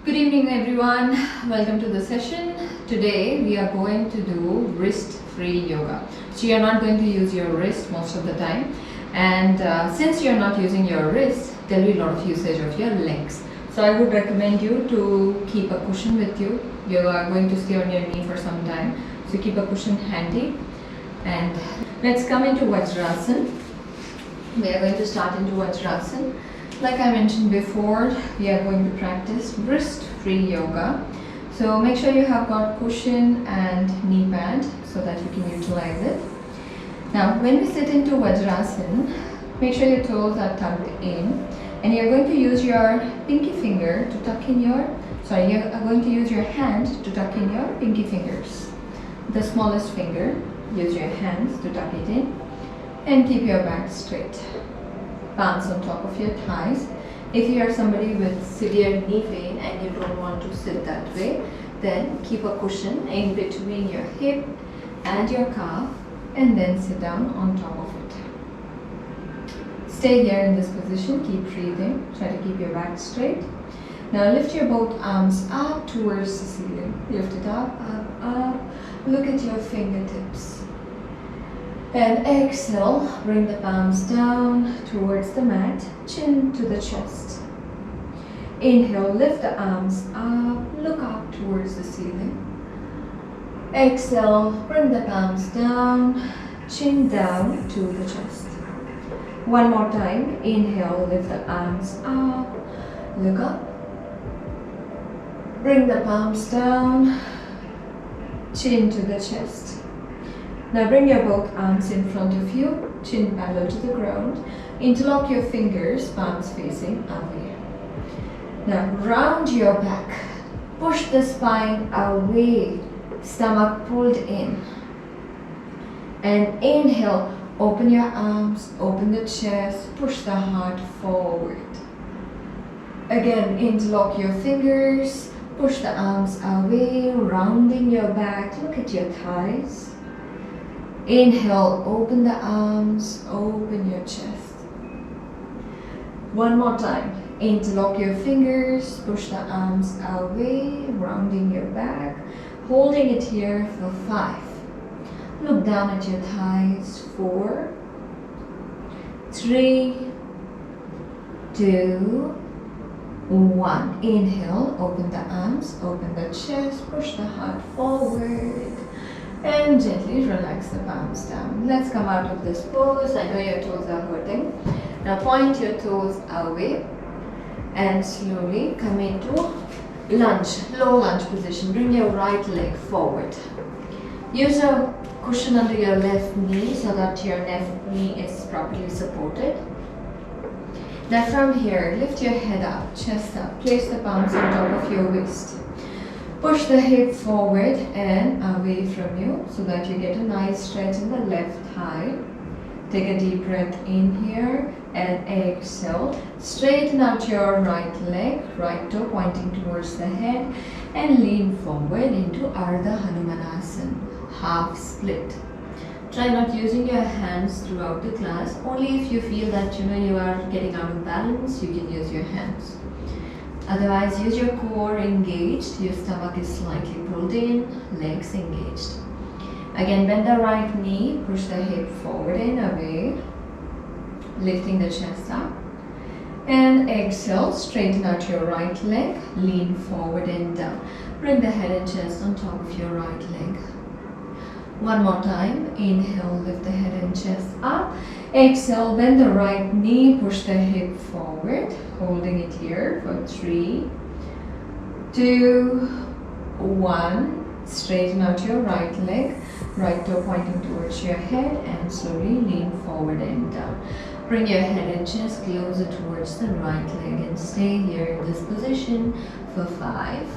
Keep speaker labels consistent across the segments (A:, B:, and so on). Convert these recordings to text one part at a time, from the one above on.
A: Good evening everyone, welcome to the session. Today we are going to do wrist free yoga. So you're not going to use your wrist most of the time, and since you're not using your wrist, there will be a lot of usage of your legs. So I would recommend you to keep a cushion with you. You are going to stay on your knee for some time, so keep a cushion handy. And let's come into Vajrasana. We are going to start into Vajrasana. Like I mentioned before, we are going to practice wrist-free yoga. So make sure you have got cushion and knee pad so that you can utilize it. Now, when we sit into Vajrasana, make sure your toes are tucked in, and you're going to use your pinky finger to tuck in your, you're going to use your hand to tuck in your pinky fingers. The smallest finger, use your hands to tuck it in, and keep your back straight. Palms on top of your thighs. If you are somebody with severe knee pain and you don't want to sit that way, then keep a cushion in between your hip and your calf, and then sit down on top of it. Stay here in this position, keep breathing, try to keep your back straight. Now lift your both arms up towards the ceiling. Lift it up, up, up. Look at your fingertips. And exhale, bring the palms down towards the mat, chin to the chest. Inhale, lift the arms up, look up towards the ceiling. Exhale, bring the palms down, chin down to the chest. One more time, inhale, lift the arms up, look up. Bring the palms down, chin to the chest. Now bring your both arms in front of you, chin parallel to the ground. Interlock your fingers, palms facing away. Now round your back. Push the spine away, stomach pulled in. And inhale, open your arms, open the chest, push the heart forward. Again, interlock your fingers, push the arms away, rounding your back, look at your thighs. Inhale, open the arms, open your chest. One more time. Interlock your fingers, push the arms away, rounding your back, holding it here for 5. Look down at your thighs. 4, 3, 2, 1. Inhale, open the arms, open the chest, push the heart forward. And gently relax the palms down. Let's come out of this pose. I know your toes are hurting. Now point your toes away and slowly come into lunge, low lunge position. Bring your right leg forward. Use a cushion under your left knee so that your left knee is properly supported. Now from here, lift your head up, chest up. Place the palms on top of your waist. Push the hip forward and away from you so that you get a nice stretch in the left thigh. Take a deep breath in here and exhale. Straighten out your right leg, right toe pointing towards the head, and lean forward into Ardha Hanumanasana, half split. Try not using your hands throughout the class. Only if you feel that you are getting out of balance, you can use your hands. Otherwise, use your core engaged, your stomach is slightly pulled in, legs engaged. Again, bend the right knee, push the hip forward and away, lifting the chest up. And exhale, straighten out your right leg, lean forward and down. Bring the head and chest on top of your right leg. One more time, inhale, lift the head and chest up. Exhale, bend the right knee, push the hip forward, holding it here for 3, 2, 1. Straighten out your right leg, right toe pointing towards your head, and slowly lean forward and down. Bring your head and chest closer towards the right leg and stay here in this position for 5.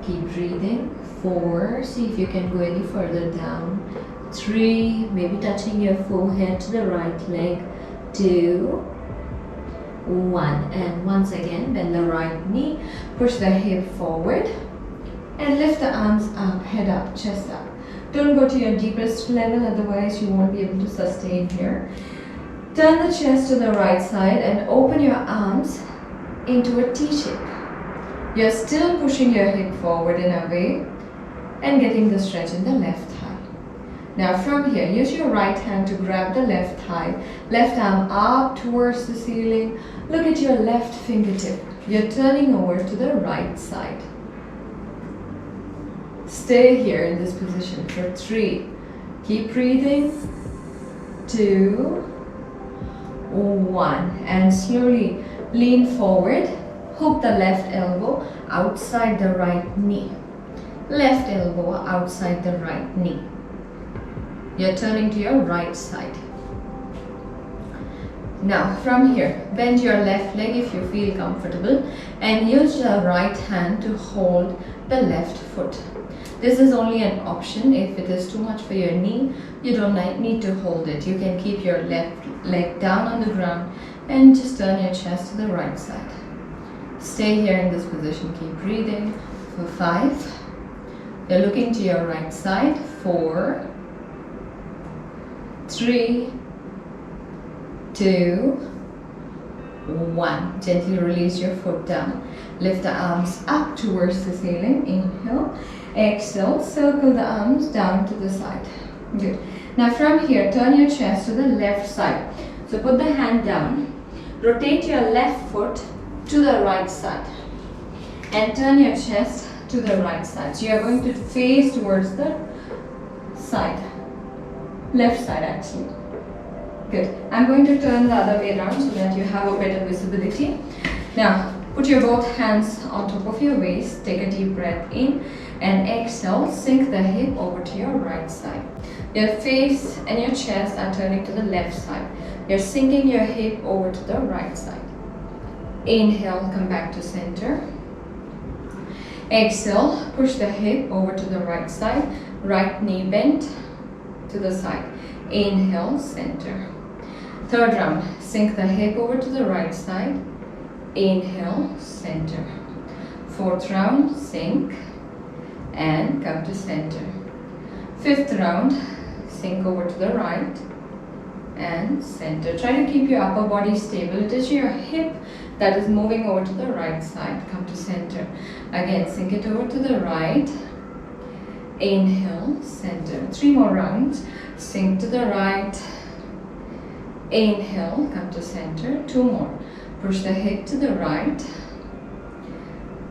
A: Keep breathing. 4, see if you can go any further down. 3, maybe touching your forehead to the right leg. 2, 1. And once again, bend the right knee, push the hip forward, and lift the arms up, head up, chest up. Don't go to your deepest level, otherwise you won't be able to sustain here. Turn the chest to the right side and open your arms into a T shape. You're still pushing your hip forward and away and getting the stretch in the left thigh. Now from here, use your right hand to grab the left thigh, left arm up towards the ceiling. Look at your left fingertip. You're turning over to the right side. Stay here in this position for 3. Keep breathing. 2, 1. And slowly lean forward. Hook the left elbow outside the right knee. Left elbow outside the right knee. You're turning to your right side. Now from here, bend your left leg if you feel comfortable and use your right hand to hold the left foot. This is only an option. If it is too much for your knee, you don't need to hold it. You can keep your left leg down on the ground and just turn your chest to the right side. Stay here in this position. Keep breathing for 5. You're looking to your right side. 4, 3, 2, 1. Gently release your foot down. Lift the arms up towards the ceiling. Inhale. Exhale. Circle the arms down to the side. Good. Now from here, turn your chest to the left side. So put the hand down. Rotate your left foot to the right side. And turn your chest to the right side. So you are going to face towards the side. Left side actually. Good. I'm going to turn the other way around so that you have a better visibility. Now, put your both hands on top of your waist. Take a deep breath in and exhale. Sink the hip over to your right side. Your face and your chest are turning to the left side. You're sinking your hip over to the right side. Inhale, come back to center. Exhale, push the hip over to the right side. Right knee bent to the side. Inhale, center. Third round, sink the hip over to the right side. Inhale, center. Fourth round, sink and come to center. Fifth round, sink over to the right and center. Try to keep your upper body stable. It is your hip that is moving over to the right side. Come to center. Again, sink it over to the right. Inhale, center. 3 more rounds. Sink to the right. Inhale, come to center. 2 more. Push the hip to the right.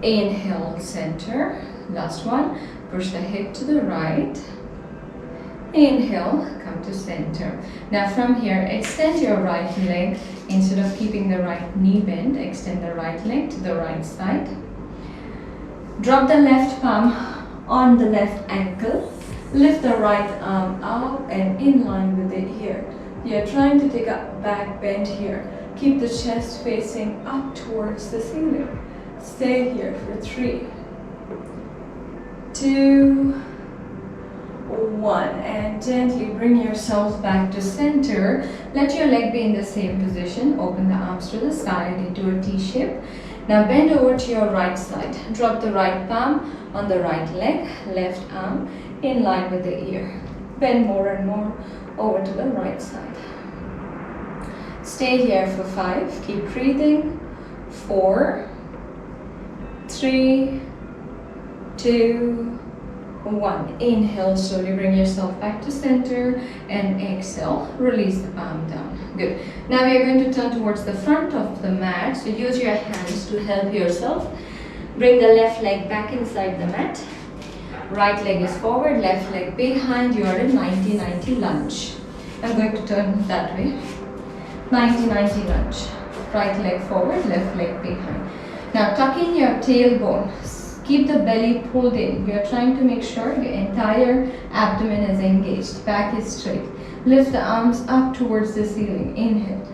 A: Inhale, center. Last one. Push the hip to the right. Inhale, come to center. Now from here, extend your right leg. Instead of keeping the right knee bent, extend the right leg to the right side. Drop the left palm on the left ankle. Lift the right arm up and in line with it here. You're trying to take a back bend here. Keep the chest facing up towards the ceiling. Stay here for 3, 2, 1. And gently bring yourself back to center. Let your leg be in the same position. Open the arms to the side into a T shape. Now bend over to your right side. Drop the right palm on the right leg. Left arm in line with the ear. Bend more and more over to the right side. Stay here for 5. Keep breathing. 4, 3, 2, 1. Inhale, slowly bring yourself back to center and exhale, release the palm down. Good. Now we are going to turn towards the front of the mat. So use your hands to help yourself. Bring the left leg back inside the mat. Right leg is forward, left leg behind. You are in 90-90 lunge. I'm going to turn that way. 90-90 lunge. Right leg forward, left leg behind. Now tuck in your tailbone. Keep the belly pulled in. We are trying to make sure your entire abdomen is engaged. Back is straight. Lift the arms up towards the ceiling. Inhale.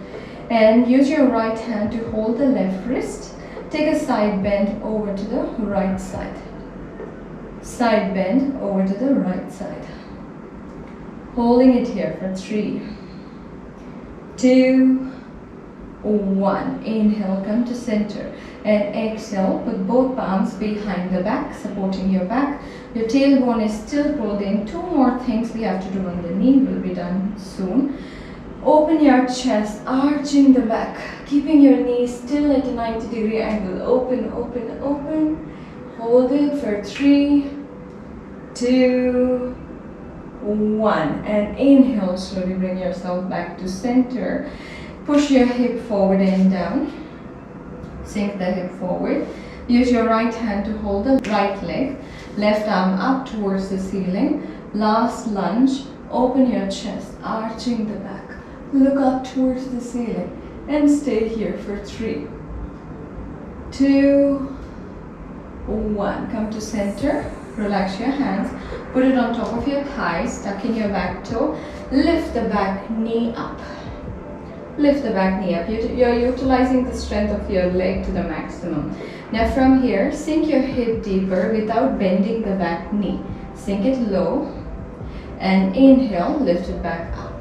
A: And use your right hand to hold the left wrist. Take a side bend over to the right side. Side bend over to the right side. Holding it here for 3, 2, 1. Inhale, come to center. And exhale, put both palms behind the back, supporting your back. Your tailbone is still pulled in. 2 more things we have to do on the knee will be done soon. Open your chest, arching the back, keeping your knees still at a 90-degree angle. Open, open, open. Hold it for 3, 2, 1. And inhale, slowly bring yourself back to center. Push your hip forward and down. Sink the hip forward. Use your right hand to hold the right leg. Left arm up towards the ceiling. Last lunge. Open your chest, arching the back. Look up towards the ceiling and stay here for 3, 2, 1. Come to center. Relax your hands. Put it on top of your thighs. Tuck in your back toe. Lift the back knee up. Lift the back knee up. You're utilizing the strength of your leg to the maximum. Now from here, sink your hip deeper without bending the back knee. Sink it low. And inhale, lift it back up.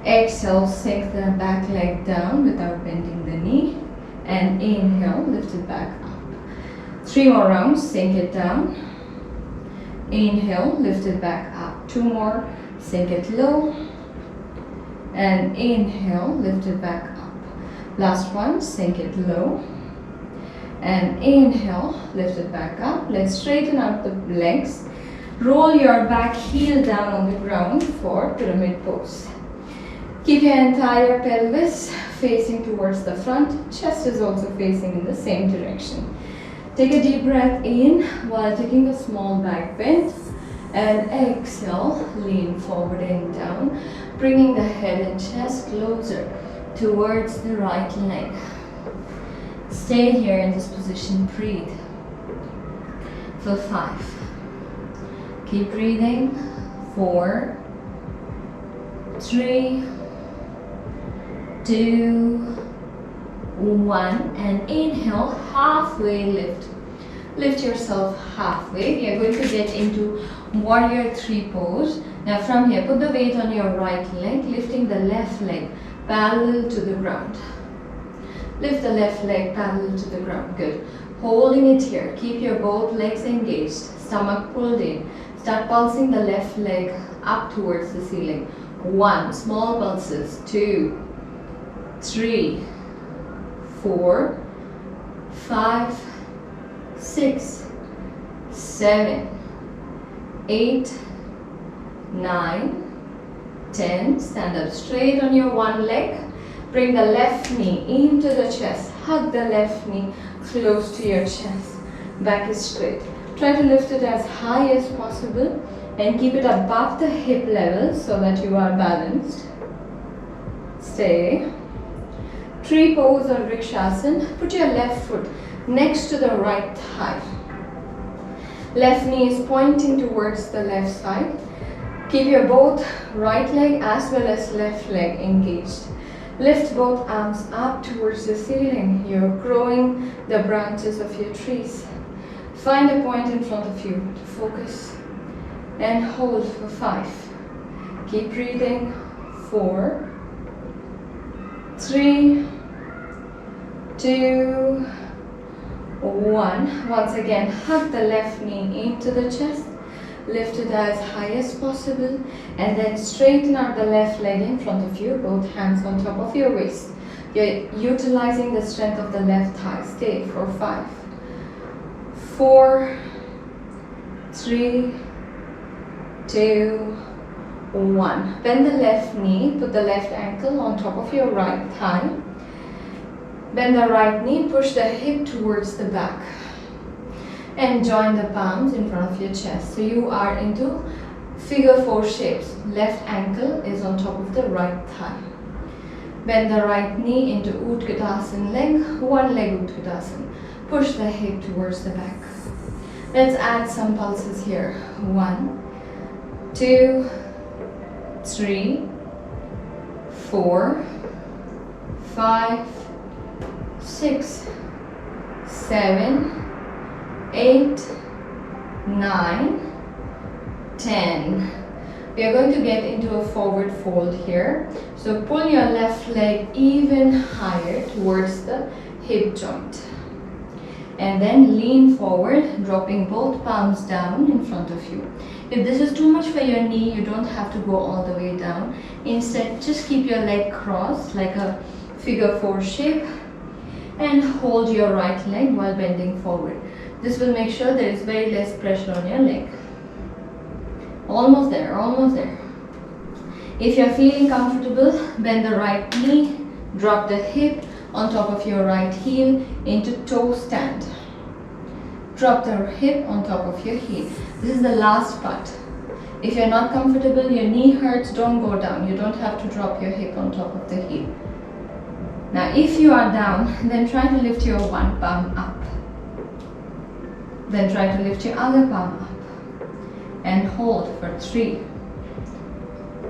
A: Exhale, sink the back leg down without bending the knee. And inhale, lift it back up. 3 more rounds, sink it down. Inhale, lift it back up. 2 more, sink it low. And inhale, lift it back up. Last one, sink it low. And inhale, lift it back up. Let's straighten out the legs. Roll your back heel down on the ground for pyramid pose. Keep your entire pelvis facing towards the front. Chest is also facing in the same direction. Take a deep breath in while taking a small back bend. And exhale, lean forward and down, bringing the head and chest closer towards the right leg. Stay here in this position, breathe. For 5. Keep breathing. 4, 3, 2, 1. And inhale, halfway lift. Lift yourself halfway. We are going to get into Warrior 3 pose. Now from here, put the weight on your right leg, lifting the left leg parallel to the ground. Lift the left leg parallel to the ground. Good. Holding it here. Keep your both legs engaged. Stomach pulled in. Start pulsing the left leg up towards the ceiling. 1. Small pulses. 2, 3, 4, 5, 6, 7, 8, 9, 10. Stand up straight on your one leg. Bring the left knee into the chest. Hug the left knee close to your chest. Back is straight. Try to lift it as high as possible and keep it above the hip level so that you are balanced. Stay. Tree pose or Vrikshasana. Put your left foot next to the right thigh. Left knee is pointing towards the left side. Keep your both right leg as well as left leg engaged. Lift both arms up towards the ceiling. You're growing the branches of your trees. Find a point in front of you to focus and hold for 5. Keep breathing. 4, 3, 2, 1. Once again, hug the left knee into the chest. Lift it as high as possible and then straighten out the left leg in front of you, both hands on top of your waist. You're utilizing the strength of the left thigh. Stay for 5, 4, 3, 2, 1. Bend the left knee, put the left ankle on top of your right thigh. Bend the right knee, push the hip towards the back. And join the palms in front of your chest. So you are into figure 4 shapes. Left ankle is on top of the right thigh. Bend the right knee into Utkatasana leg, one leg Utkatasana. Push the hip towards the back. Let's add some pulses here. 1, 2, 3, 4, 5, 6, 7, 8, 9, 10. We are going to get into a forward fold here. So pull your left leg even higher towards the hip joint. And then lean forward, dropping both palms down in front of you. If this is too much for your knee, you don't have to go all the way down. Instead, just keep your leg crossed like a figure 4 shape and hold your right leg while bending forward. This will make sure there is very less pressure on your leg. Almost there, almost there. If you're feeling comfortable, bend the right knee, drop the hip on top of your right heel into toe stand. Drop the hip on top of your heel. This is the last part. If you're not comfortable, your knee hurts, don't go down. You don't have to drop your hip on top of the heel. Now if you are down, then try to lift your one palm up. Then try to lift your other palm up. And hold for 3,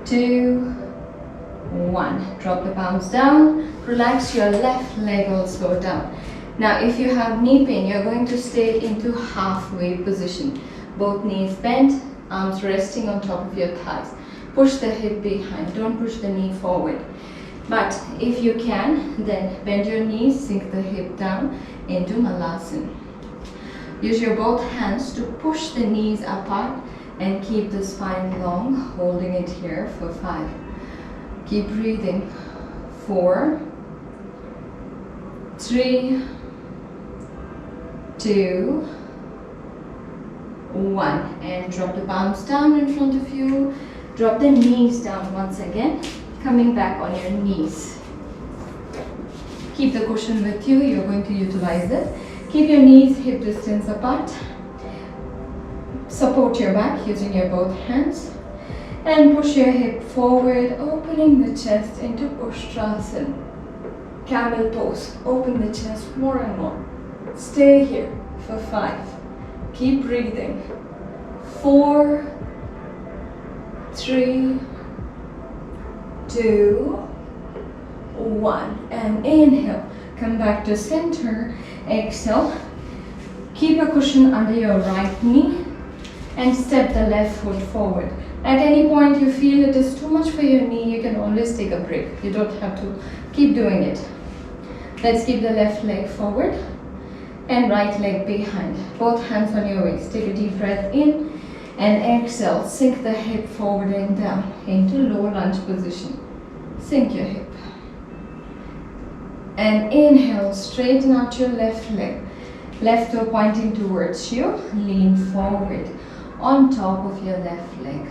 A: 2, 1. Drop the palms down. Relax your left leg also down. Now if you have knee pain, you're going to stay into halfway position. Both knees bent, arms resting on top of your thighs. Push the hip behind, don't push the knee forward. But if you can, then bend your knees, sink the hip down into Malasana. Use your both hands to push the knees apart and keep the spine long, holding it here for 5. Keep breathing. 4, 3, 2, 1. And drop the palms down in front of you. Drop the knees down once again, coming back on your knees. Keep the cushion with you, you're going to utilize it. Keep your knees hip distance apart. Support your back using your both hands. And push your hip forward, opening the chest into Utkatasana. Camel pose. Open the chest more and more. Stay here for 5. Keep breathing. 4, 3, 2, 1. And inhale. Come back to center. Exhale. Keep a cushion under your right knee and step the left foot forward. At any point you feel it is too much for your knee, you can always take a break. You don't have to keep doing it. Let's keep the left leg forward and right leg behind. Both hands on your waist. Take a deep breath in and exhale. Sink the hip forward and down into low lunge position. Sink your hip. And inhale, straighten out your left leg. Left toe pointing towards you. Lean forward on top of your left leg.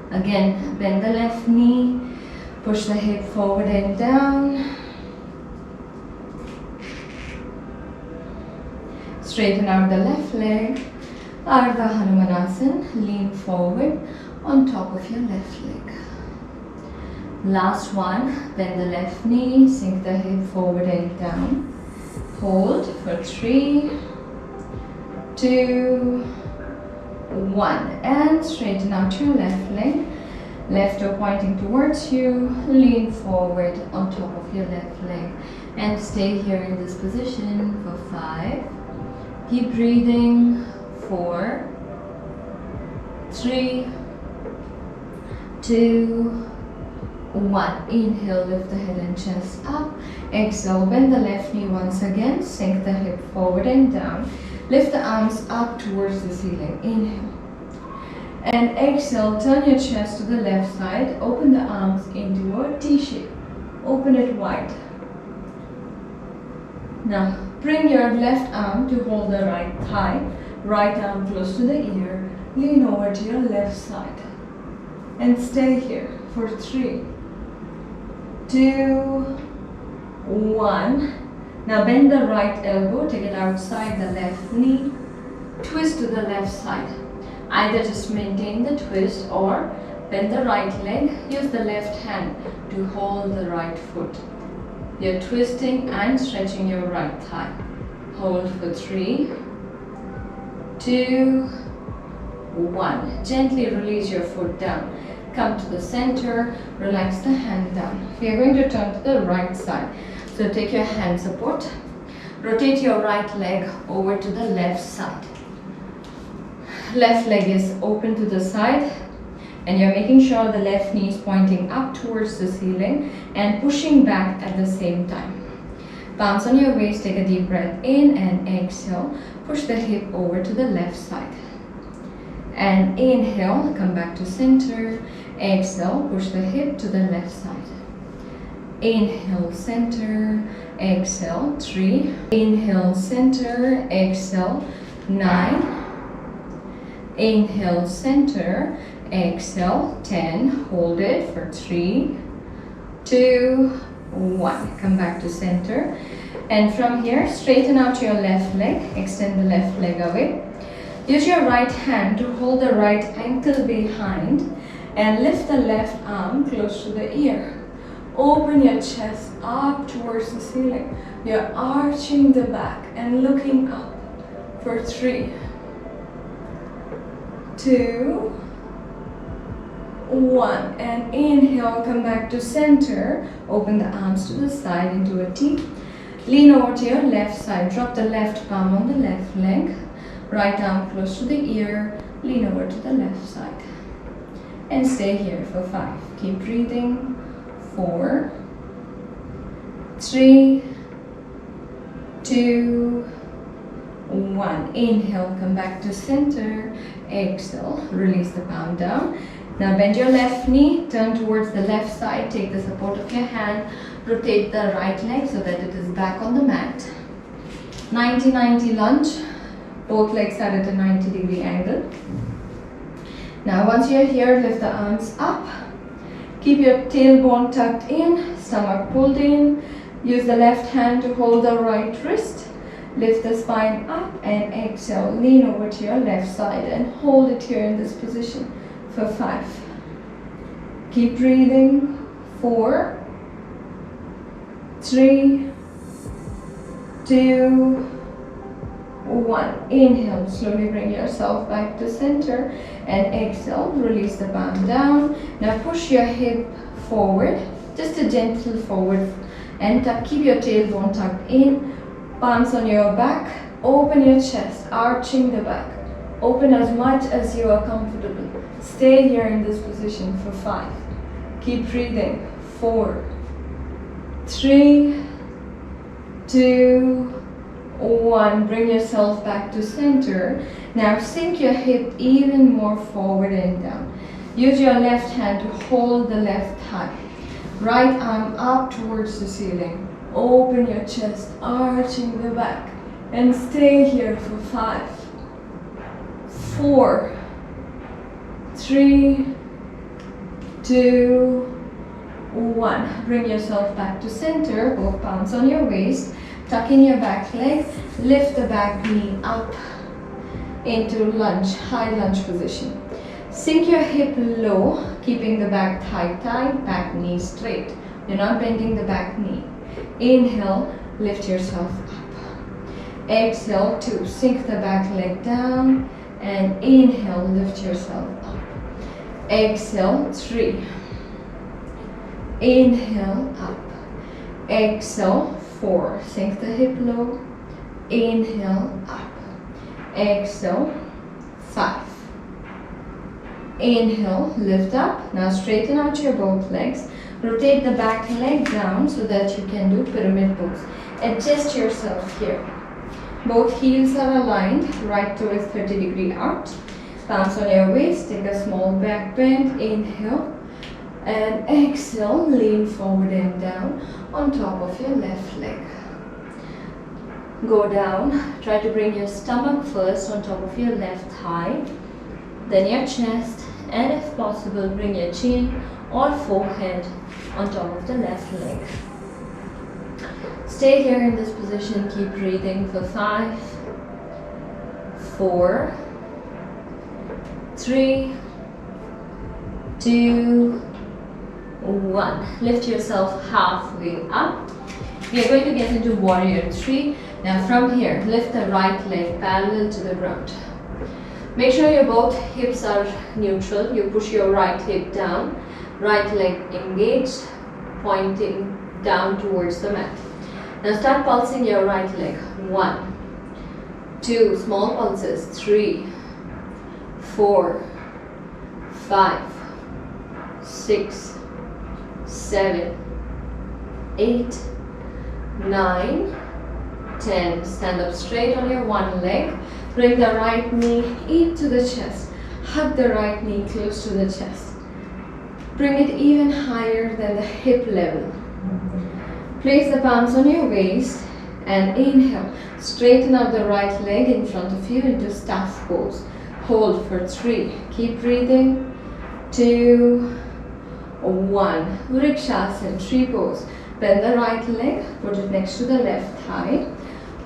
A: Again, bend the left knee, push the hip forward and down. Straighten out the left leg. Ardha Hanumanasana, lean forward on top of your left leg. Last one, bend the left knee, sink the hip forward and down. Hold for 3, 2, 1. And straighten out your left leg. Left toe pointing towards you. Lean forward on top of your left leg. And stay here in this position for 5. Keep breathing. 4, 3, 2, 1. Inhale, lift the head and chest up. Exhale, bend the left knee once again. Sink the hip forward and down. Lift the arms up towards the ceiling. Inhale. And exhale, turn your chest to the left side. Open the arms into a T shape. Open it wide. Now, bring your left arm to hold the right thigh. Right arm close to the ear. Lean over to your left side. And stay here for 3, 2, 1. Now bend the right elbow, take it outside the left knee, twist to the left side. Either just maintain the twist or bend the right leg, use the left hand to hold the right foot. You're twisting and stretching your right thigh. Hold for 3, 2, 1. Gently release your foot down. Come to the center, relax the hand down. We are going to turn to the right side. So take your hand support. Rotate your right leg over to the left side. Left leg is open to the side and you're making sure the left knee is pointing up towards the ceiling and pushing back at the same time. Palms on your waist, take a deep breath in and exhale. Push the hip over to the left side. And inhale, come back to center. Exhale, push the hip to the left side. Inhale, center. Exhale, 3. Inhale, center. Exhale, 9. Inhale, center. Exhale, 10. Hold it for 3, 2, 1. Come back to center. And from here, straighten out your left leg. Extend the left leg away. Use your right hand to hold the right ankle behind and lift the left arm close to the ear. Open your chest up towards the ceiling. You're arching the back and looking up for 3, 2, 1. And inhale, come back to center. Open the arms to the side into a T. Lean over to your left side. Drop the left palm on the left leg. Right arm close to the ear. Lean over to the left side. And stay here for 5. Keep breathing. 4, 3, 2, 1. Inhale, come back to center. Exhale, release the palm down. Now bend your left knee, turn towards the left side, take the support of your hand, rotate the right leg so that it is back on the mat. 90-90 lunge, both legs are at a 90-degree angle. Now once you're here, lift the arms up. Keep your tailbone tucked in, stomach pulled in. Use the left hand to hold the right wrist. Lift the spine up and exhale. Lean over to your left side and hold it here in this position for 5. Keep breathing. 4, 3, 2, 1. Inhale, slowly bring yourself back to center and exhale, release the palm down. Now push your hip forward, just a gentle forward, and keep your tailbone tucked in, palms on your back. Open your chest, arching the back. Open as much as you are comfortable. Stay here in this position for 5. Keep breathing. 4, 3, 2, 1. Bring yourself back to center. Now sink your hip even more forward and down. Use your left hand to hold the left thigh. Right arm up towards the ceiling. Open your chest, arching the back. And stay here for 5, 4, 3, 2, 1. Bring yourself back to center. Both palms on your waist. Tuck in your back leg. Lift the back knee up into lunge, high lunge position. Sink your hip low, keeping the back thigh tight, back knee straight. You're not bending the back knee. Inhale, lift yourself up. Exhale, 2. Sink the back leg down. And inhale, lift yourself up. Exhale, 3. Inhale, up. Exhale, 4. Sink the hip low. Inhale, up. Exhale, 5. Inhale, lift up. Now straighten out your both legs. Rotate the back leg down so that you can do pyramid pose. Adjust yourself here. Both heels are aligned, right toe is 30-degree out. Palms on your waist, take a small back bend. Inhale. And exhale, lean forward and down on top of your left leg. Go down, try to bring your stomach first on top of your left thigh, then your chest, and if possible, bring your chin or forehead on top of the left leg. Stay here in this position, keep breathing for 5, 4, 3, 2, 1. Lift yourself halfway up. We are going to get into warrior 3. Now from here, lift the right leg parallel to the ground. Make sure your both hips are neutral. You push your right hip down, right leg engaged, pointing down towards the mat. Now start pulsing your right leg. 1, 2, small pulses. 3, 4, 5, 6, 7, 8, 9, 10. Stand up straight on your one leg. Bring the right knee into the chest. Hug the right knee close to the chest. Bring it even higher than the hip level. Place the palms on your waist and inhale. Straighten out the right leg in front of you into staff pose. Hold for 3. Keep breathing. 2, 1. Vrikshasana, tree pose. Bend the right leg, put it next to the left thigh.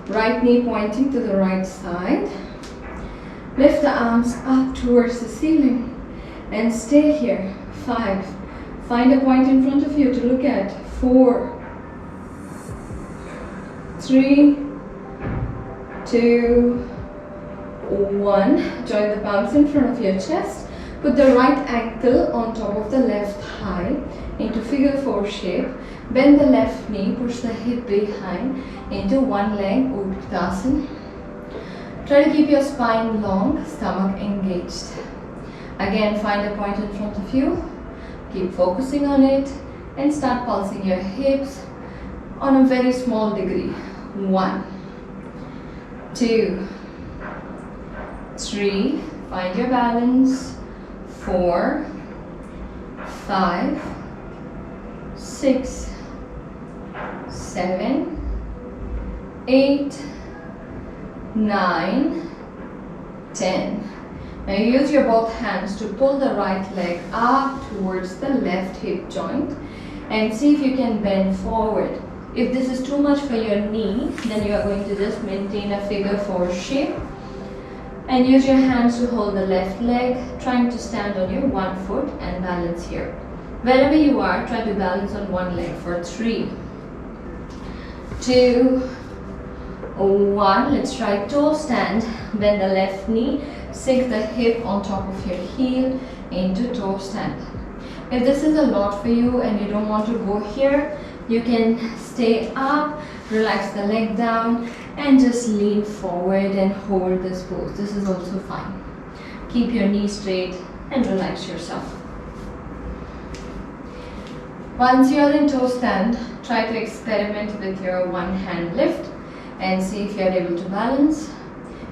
A: Right knee pointing to the right side. Lift the arms up towards the ceiling and stay here. 5. Find a point in front of you to look at. 4, 3, 2, 1. Join the palms in front of your chest. Put the right ankle on top of the left thigh into figure 4 shape. Bend the left knee, push the hip behind into one leg, Utkatasana. Try to keep your spine long, stomach engaged. Again, find a point in front of you. Keep focusing on it and start pulsing your hips on a very small degree. 1, 2, 3. Find your balance. 4, 5, 6, 7, 8, 9, 10. Now use your both hands to pull the right leg up towards the left hip joint and see if you can bend forward. If this is too much for your knee, then you are going to just maintain a figure 4 shape and use your hands to hold the left leg, trying to stand on your one foot and balance here. Wherever you are, try to balance on one leg for 3, 2, 1. Let's try toe stand. Bend the left knee, sink the hip on top of your heel into toe stand. If this is a lot for you and you don't want to go here, you can stay up, relax the leg down and just lean forward and hold this pose. This is also fine. Keep your knees straight and relax yourself. Once you are in toe stand, try to experiment with your one hand lift and see if you are able to balance.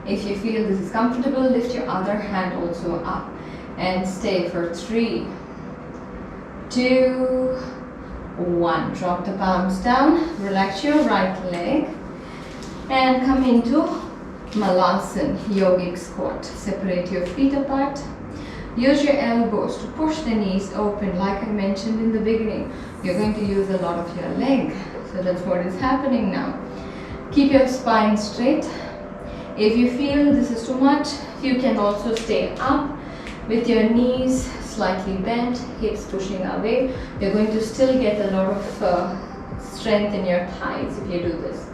A: If you feel this is comfortable, lift your other hand also up and stay for 3, 2, 1. Drop the palms down, relax your right leg and come into Malasana, yogic squat. Separate your feet apart. Use your elbows to push the knees open. Like I mentioned in the beginning, you're going to use a lot of your leg. So that's what is happening now. Keep your spine straight. If you feel this is too much, you can also stay up with your knees slightly bent, hips pushing away. You're going to still get a lot of strength in your thighs if you do this.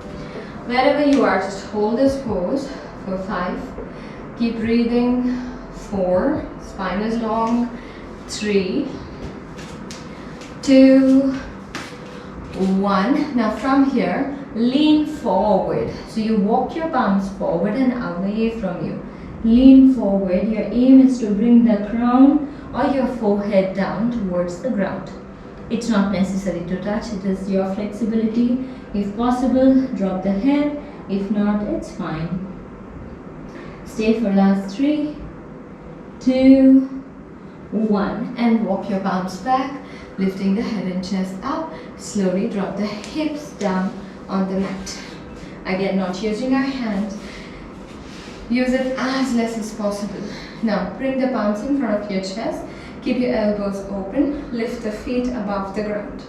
A: Wherever you are, just hold this pose for 5. Keep breathing. 4. Spine is long. 3, 2, 1. Now from here, lean forward. So you walk your palms forward and away from you. Lean forward. Your aim is to bring the crown or your forehead down towards the ground. It's not necessary to touch, it is your flexibility. If possible, drop the head. If not, it's fine. Stay for last 3, 2, 1. And walk your palms back, lifting the head and chest up. Slowly drop the hips down on the mat. Again, not using our hands. Use it as less as possible. Now, bring the palms in front of your chest. Keep your elbows open. Lift the feet above the ground.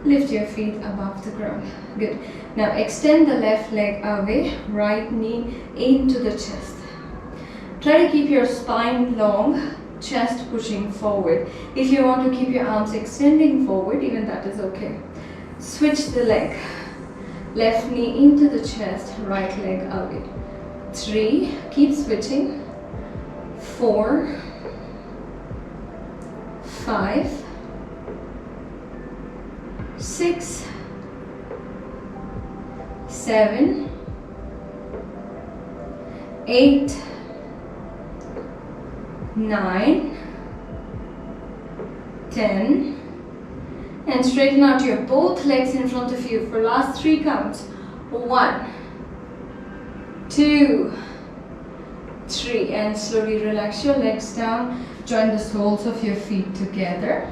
A: Lift your feet above the ground. Good. Now, extend the left leg away. Right knee into the chest. Try to keep your spine long, chest pushing forward. If you want to keep your arms extending forward, even that is okay. Switch the leg. Left knee into the chest, right leg away. 3, keep switching. 4, 5, 6, 7, 8, 9, 10, And straighten out your both legs in front of you for last 3 counts. 1, 2, 3. And slowly relax your legs down. Join the soles of your feet together.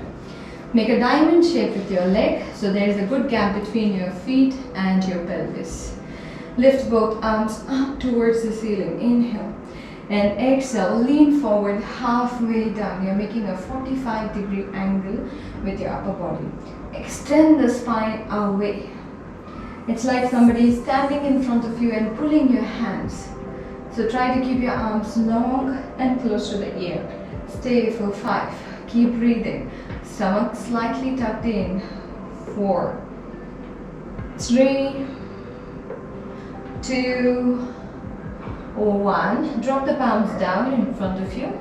A: Make a diamond shape with your leg, so there is a good gap between your feet and your pelvis. Lift both arms up towards the ceiling. Inhale. And exhale, lean forward halfway down. You're making a 45-degree angle with your upper body. Extend the spine away. It's like somebody is standing in front of you and pulling your hands. So try to keep your arms long and close to the ear. Stay for 5. Keep breathing. Stomach slightly tucked in. 4, 3, 2, 1. Drop the palms down in front of you.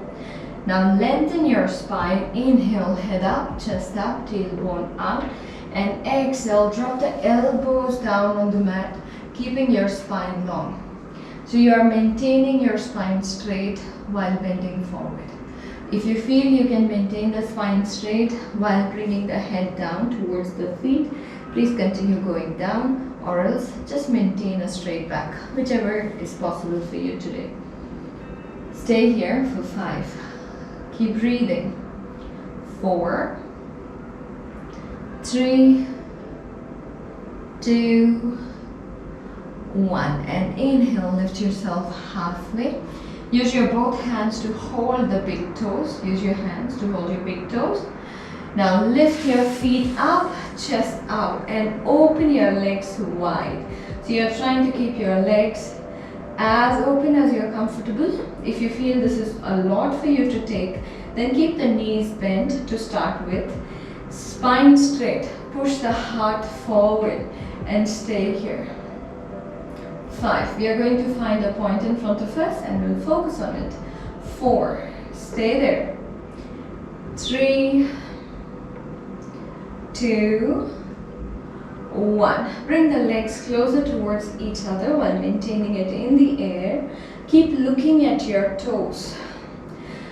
A: Now lengthen your spine. Inhale, head up, chest up, tailbone out. And exhale, drop the elbows down on the mat, keeping your spine long. So you are maintaining your spine straight while bending forward. If you feel you can maintain the spine straight while bringing the head down towards the feet, please continue going down, or else just maintain a straight back, whichever is possible for you today. Stay here for 5. Keep breathing. 4, 3, 2, 1. And inhale, lift yourself halfway. Use your both hands to hold the big toes. Use your hands to hold your big toes. Now lift your feet up, chest out, and open your legs wide. So you're trying to keep your legs as open as you're comfortable. If you feel this is a lot for you to take, then keep the knees bent to start with. Spine straight. Push the heart forward and stay here. 5. We are going to find a point in front of us and we'll focus on it. 4. Stay there. 3, 2, 1. Bring the legs closer towards each other while maintaining it in the air. Keep looking at your toes.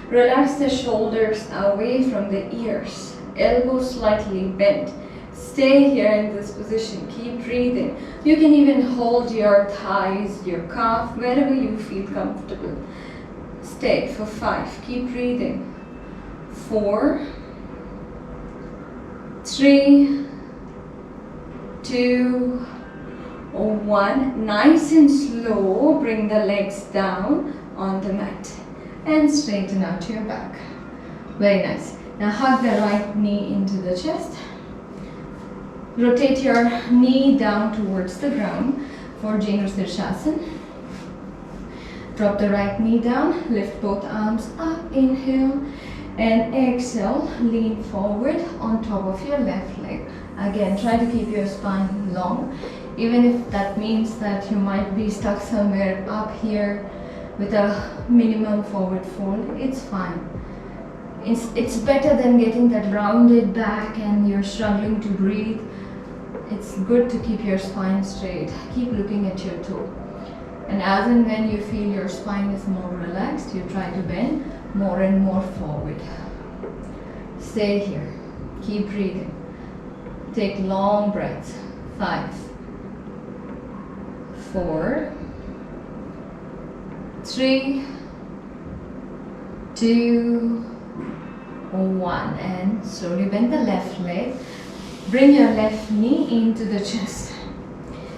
A: Relax the shoulders away from the ears. Elbows slightly bent. Stay here in this position. Keep breathing. You can even hold your thighs, your calf, wherever you feel comfortable. Stay for 5. Keep breathing. 4, 3, 2, 1. Nice and slow. Bring the legs down on the mat and straighten out your back. Very nice. Now hug the right knee into the chest. Rotate your knee down towards the ground for Virabhadrasana. Drop the right knee down, lift both arms up, inhale, and exhale, lean forward on top of your left leg. Again, try to keep your spine long, even if that means that you might be stuck somewhere up here with a minimum forward fold, it's fine. It's better than getting that rounded back and you're struggling to breathe. It's good to keep your spine straight. Keep looking at your toe. And as and when you feel your spine is more relaxed, you try to bend more and more forward. Stay here. Keep breathing. Take long breaths. 5, 4, 3, 2, 1. And slowly bend the left leg. Bring your left knee into the chest.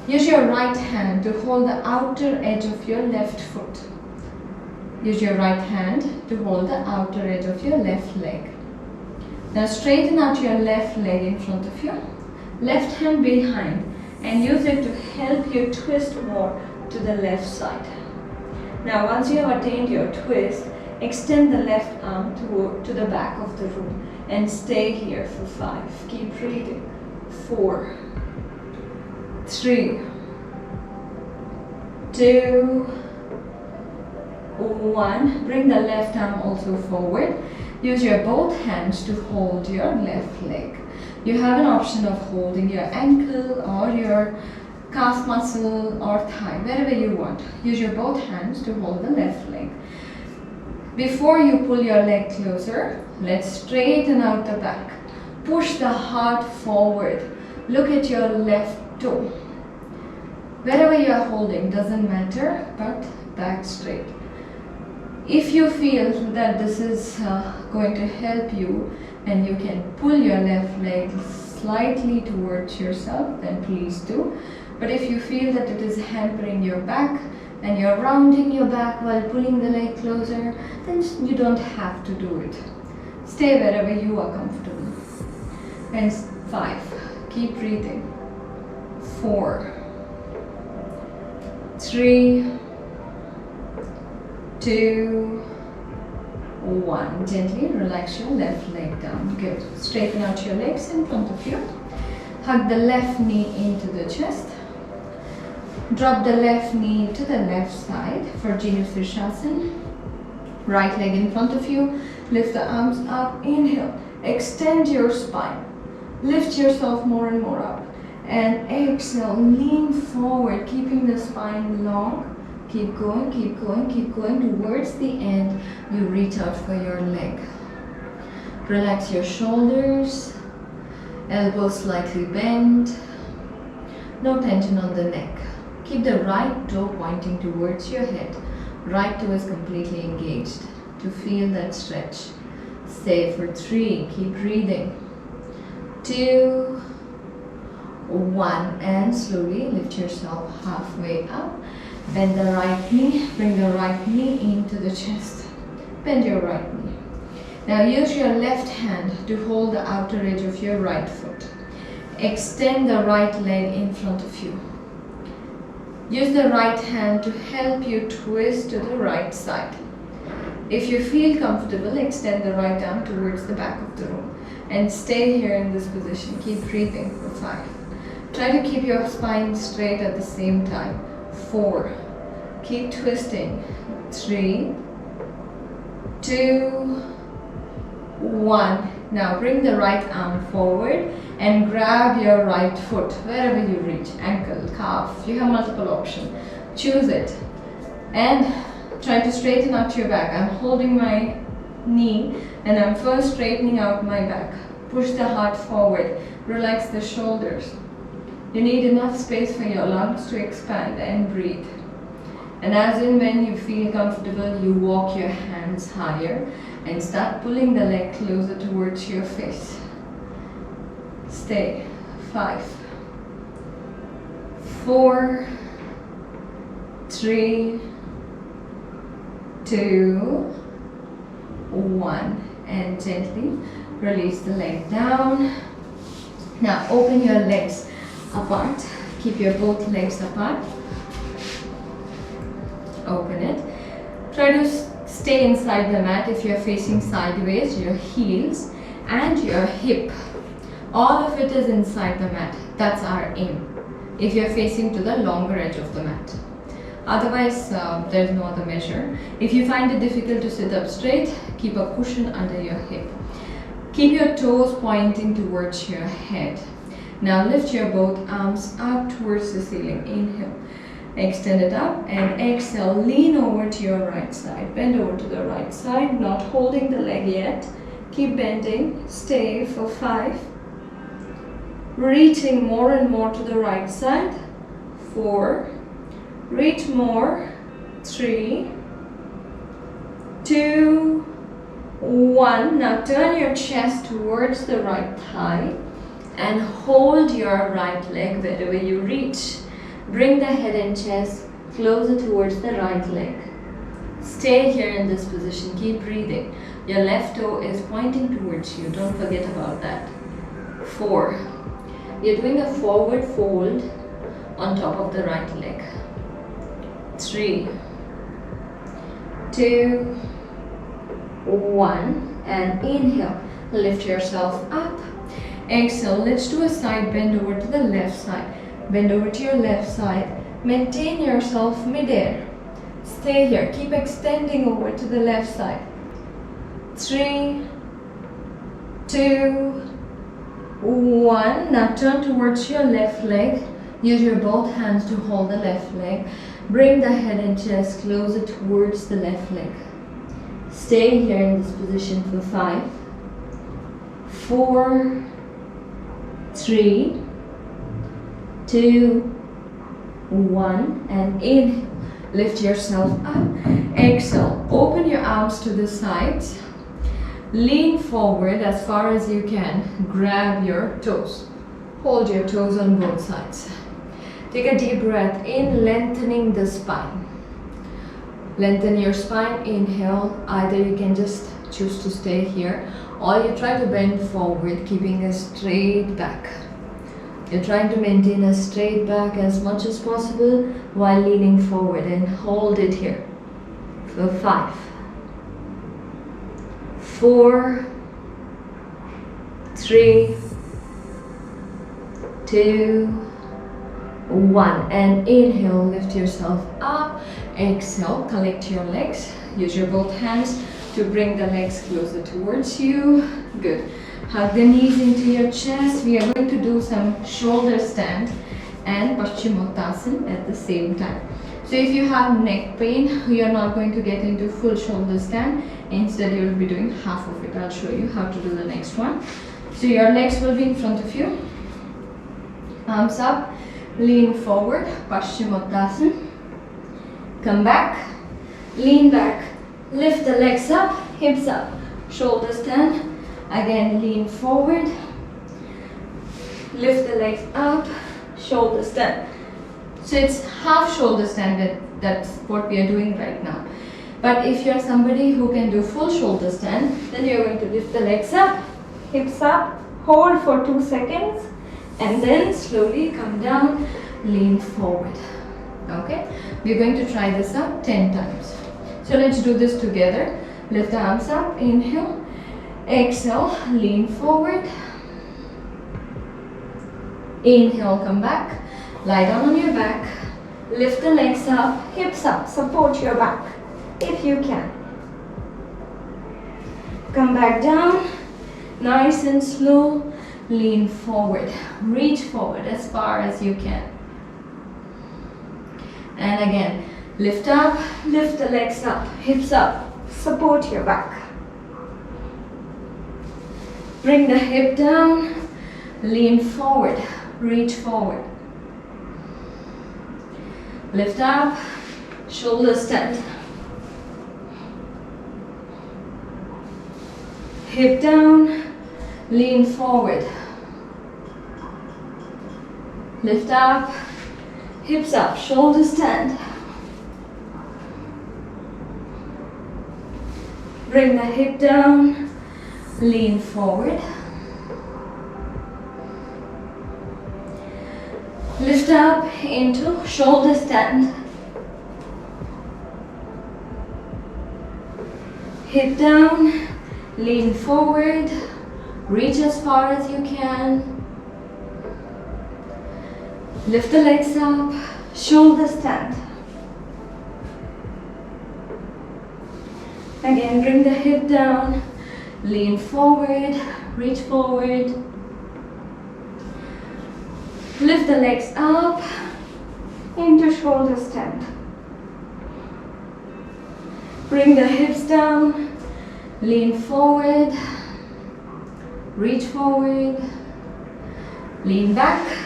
A: Use your right hand to hold the outer edge of your left foot. Use your right hand to hold the outer edge of your left leg. Now straighten out your left leg in front of you. Left hand behind and use it to help you twist more to the left side. Now once you have attained your twist, extend the left arm to the back of the room and stay here for 5. Keep breathing. 4, 3, 2, 1. Bring the left arm also forward. Use your both hands to hold your left leg. You have an option of holding your ankle or your calf muscle or thigh, wherever you want. Use your both hands to hold the left leg. Before you pull your leg closer, let's straighten out the back. Push the heart forward. Look at your left toe. Wherever you are holding, doesn't matter, but back straight. If you feel that this is going to help you and you can pull your left leg slightly towards yourself, then please do. But if you feel that it is hampering your back and you're rounding your back while pulling the leg closer, then you don't have to do it. Stay wherever you are comfortable. And 5. Keep breathing. 4, 3, 2, 1. Gently relax your left leg down. Good. Straighten out your legs in front of you. Hug the left knee into the chest. Drop the left knee to the left side for Virabhadrasana. Right leg in front of you. Lift the arms up. Inhale. Extend your spine. Lift yourself more and more up. And exhale. Lean forward, keeping the spine long. Keep going, keep going, keep going. Towards the end, you reach out for your leg. Relax your shoulders. Elbows slightly bent. No tension on the neck. Keep the right toe pointing towards your head. Right toe is completely engaged to feel that stretch. Stay for 3. Keep breathing. 2, 1. And slowly lift yourself halfway up. Bend the right knee. Bring the right knee into the chest. Bend your right knee. Now use your left hand to hold the outer edge of your right foot. Extend the right leg in front of you. Use the right hand to help you twist to the right side. If you feel comfortable, extend the right arm towards the back of the room. And stay here in this position. Keep breathing for 5. Try to keep your spine straight at the same time. 4. Keep twisting. 3, 2, 1. Now bring the right arm forward and grab your right foot wherever you reach. Ankle, calf. You have multiple options. Choose it. And try to straighten out your back. I'm holding my knee and I'm first straightening out my back. Push the heart forward. Relax the shoulders. You need enough space for your lungs to expand and breathe. And as and when you feel comfortable, you walk your hands higher and start pulling the leg closer towards your face. Stay. 5, 4, 3, 2, 1. And gently release the leg down. Now open your legs apart. Keep your both legs apart. Open it. Try to stay inside the mat. If you're facing sideways, your heels and your hip, all of it is inside the mat. That's our aim. If you're facing to the longer edge of the mat. Otherwise, there's no other measure. If you find it difficult to sit up straight, keep a cushion under your hip. Keep your toes pointing towards your head. Now lift your both arms up towards the ceiling. Inhale. Extend it up and exhale. Lean over to your right side. Bend over to the right side. Not holding the leg yet. Keep bending. Stay for 5. Reaching more and more to the right side. 4. Reach more. 3, 2, 1. Now turn your chest towards the right thigh and hold your right leg wherever you reach. Bring the head and chest closer towards the right leg. Stay here in this position. Keep breathing. Your left toe is pointing towards you. Don't forget about that. 4. You're doing a forward fold on top of the right leg. 3, 2, 1. And inhale. Lift yourself up. Exhale. Let's do a side bend over to the left side. Bend over to your left side. Maintain yourself midair. Stay here. Keep extending over to the left side. 3, 2, 1. Now turn towards your left leg. Use your both hands to hold the left leg. Bring the head and chest closer towards the left leg. Stay here in this position for 5, 4, 3, 2, 1, and inhale. Lift yourself up. Exhale. Open your arms to the sides. Lean forward as far as you can. Grab your toes. Hold your toes on both sides. Take a deep breath in, lengthening the spine. Lengthen your spine. Inhale. Either you can just choose to stay here, or you try to bend forward, keeping a straight back. You're trying to maintain a straight back as much as possible while leaning forward, and hold it here for 5, 4, 3, 2, 1, and inhale, lift yourself up. Exhale, collect your legs. Use your both hands to bring the legs closer towards you. Good. Hug the knees into your chest. We are going to do some shoulder stand and Utkatasana at the same time. So if you have neck pain, you are not going to get into full shoulder stand. Instead, you will be doing half of it. I'll show you how to do the next one. So your legs will be in front of you. Arms up. Lean forward. Utkatasana. Come back. Lean back. Lift the legs up. Hips up. Shoulder stand. Again, lean forward, lift the legs up, shoulder stand. So it's half shoulder stand, that's what we are doing right now. But if you're somebody who can do full shoulder stand, then you're going to lift the legs up, hips up, hold for 2 seconds, and then slowly come down, lean forward. Okay, we're going to try this out 10 times. So let's do this together. Lift the arms up, inhale. Exhale, lean forward. Inhale, come back. Lie down on your back. Lift the legs up, hips up. Support your back if you can. Come back down. Nice and slow. Lean forward. Reach forward as far as you can. And again, lift up. Lift the legs up, hips up. Support your back. Bring the hip down, lean forward, reach forward. Lift up, shoulder stand. Hip down, lean forward. Lift up, hips up, shoulder stand. Bring the hip down. Lean forward. Lift up into shoulder stand. Hip down, lean forward, reach as far as you can. Lift the legs up, shoulder stand. Again, bring the hip down. Lean forward, reach forward. Lift the legs up into shoulder stand. Bring the hips down, lean forward, reach forward, lean back,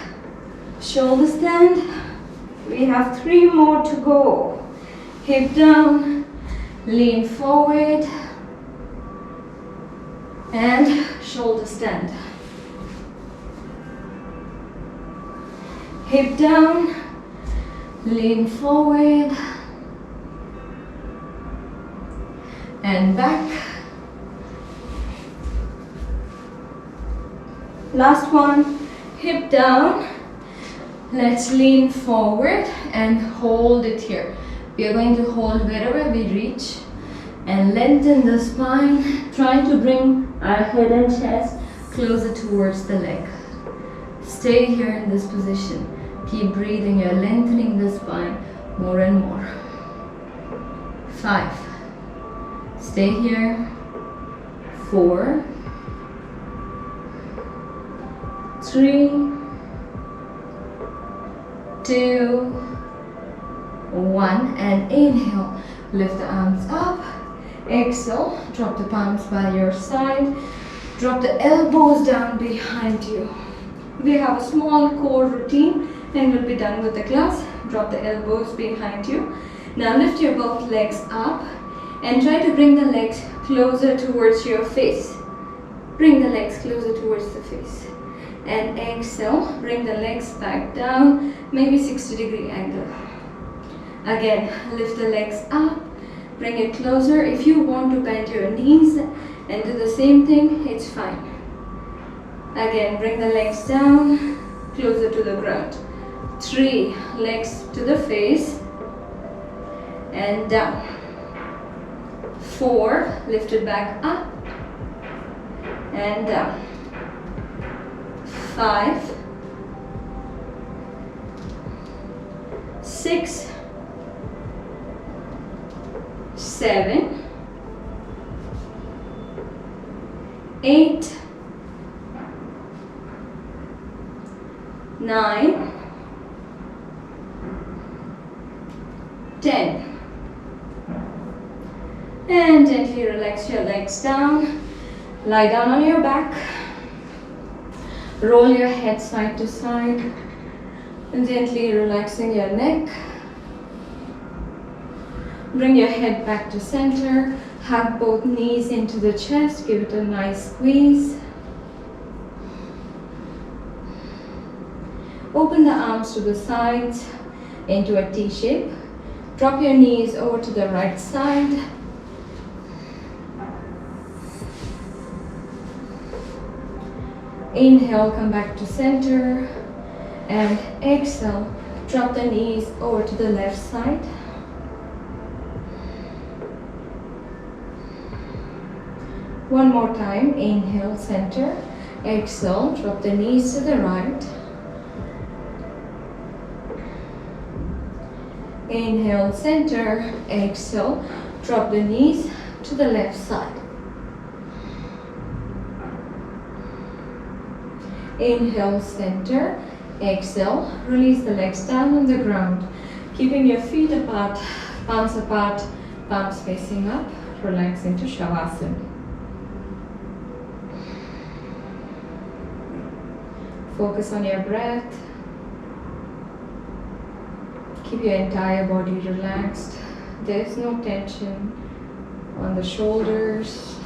A: shoulder stand. We have 3 more to go. Hip down, lean forward, and shoulder stand. Hip down, lean forward, and back. Last one, hip down. Let's lean forward and hold it here. We are going to hold wherever we reach and lengthen the spine, trying to bring our head and chest closer towards the leg. Stay here in this position. Keep breathing. You're lengthening the spine more and more. 5. Stay here. 4, 3, 2, 1, and inhale. Lift the arms up. Exhale. Drop the palms by your side. Drop the elbows down behind you. We have a small core routine and we'll be done with the class. Drop the elbows behind you. Now lift your both legs up and try to bring the legs closer towards your face. Bring the legs closer towards the face. And exhale, bring the legs back down, maybe 60-degree angle. Again, lift the legs up, bring it closer. If you want to bend your knees and do the same thing, it's fine. Again, bring the legs down, closer to the ground. 3, legs to the face and down. 4, lift it back up and down. 5, 6, 7, 8, 9, 10. And gently relax your legs down. Lie down on your back. Roll your head side to side. And gently relaxing your neck. Bring your head back to center. Hug both knees into the chest. Give it a nice squeeze. Open the arms to the sides into a T shape. Drop your knees over to the right side. Inhale, come back to center. And exhale, drop the knees over to the left side. One more time, inhale, center. Exhale, drop the knees to the right. Inhale, center. Exhale, drop the knees to the left side. Inhale, center. Exhale, release the legs down on the ground. Keeping your feet apart, palms facing up. Relax into Savasana. Focus on your breath. Keep your entire body relaxed. There is no tension on the shoulders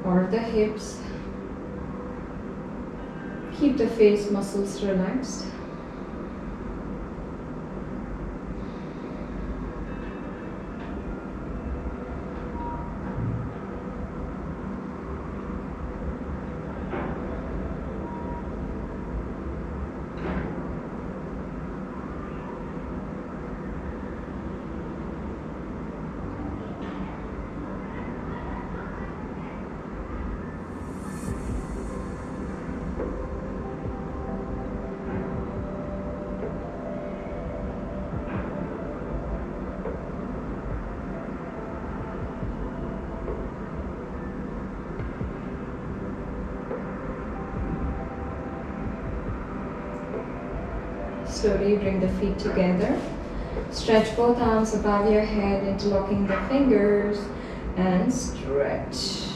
A: or the hips. Keep the face muscles relaxed. Slowly bring the feet together. Stretch both arms above your head, interlocking the fingers and stretch.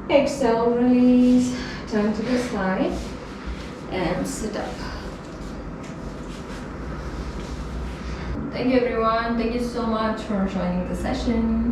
A: Exhale, release, turn to the side and sit up. Thank you everyone. Thank you so much for joining the session.